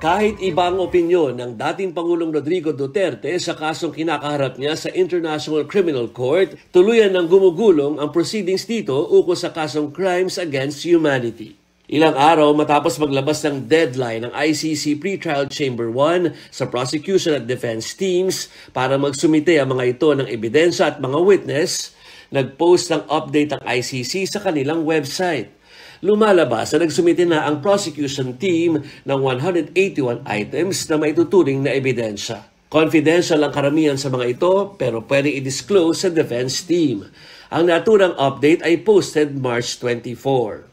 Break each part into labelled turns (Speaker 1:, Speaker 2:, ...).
Speaker 1: Kahit iba ang opinyon ng dating Pangulong Rodrigo Duterte sa kasong kinakaharap niya sa International Criminal Court, tuluyan ng gumugulong ang proceedings dito ukol sa kasong Crimes Against Humanity. Ilang araw matapos maglabas ng deadline ng ICC Pretrial Chamber 1 sa prosecution at defense teams para magsumite ang mga ito ng ebidensya at mga witness, nag-post ng update ang ICC sa kanilang website. Lumalabas na nagsumite na ang prosecution team ng 181 items na maituturing na ebidensya. Confidential ang karamihan sa mga ito pero pwedeng i-disclose sa defense team. Ang naturang update ay posted March 24.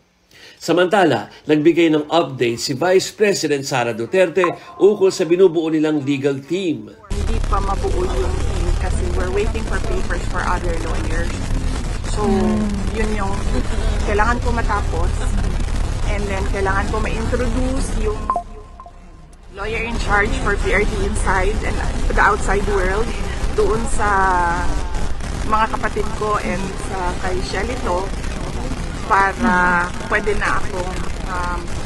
Speaker 1: Samantala, nagbigay ng update si Vice President Sara Duterte ukol sa binubuo nilang legal team.
Speaker 2: Hindi pa mabuo yung team kasi we're waiting for papers for other lawyers. So, yun yung kailangan ko matapos. And then, kailangan ko ma-introduce yung lawyer in charge for PRT inside and the outside world doon sa mga kapatid ko and sa kay Shelito para pwede na akong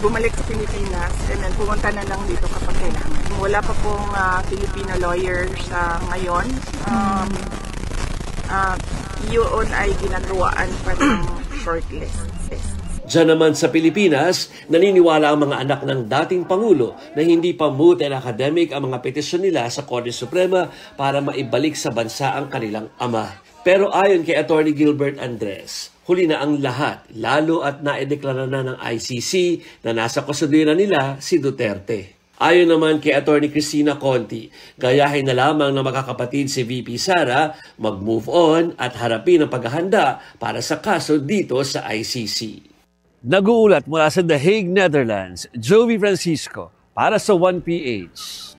Speaker 2: bumalik sa Pilipinas and then pumunta na lang dito kapag kailangan. Wala pa pong Filipino lawyers ngayon. Yun ay ginagawaan pa ng shortlist.
Speaker 1: Diyan naman sa Pilipinas, naniniwala ang mga anak ng dating Pangulo na hindi pa moot and academic ang mga petisyon nila sa Korte Suprema para maibalik sa bansa ang kanilang ama. Pero ayon kay Attorney Gilbert Andres, huli na ang lahat, lalo at naideklara na ng ICC na nasa kustodiya nila si Duterte. Ayon naman kay Attorney Cristina Conti, gayahin na lamang ng magkakapatid si VP Sara, mag-move on at harapin ang paghahanda para sa kaso dito sa ICC. Nag-uulat mula sa The Hague, Netherlands, Jovi Francisco para sa 1PH.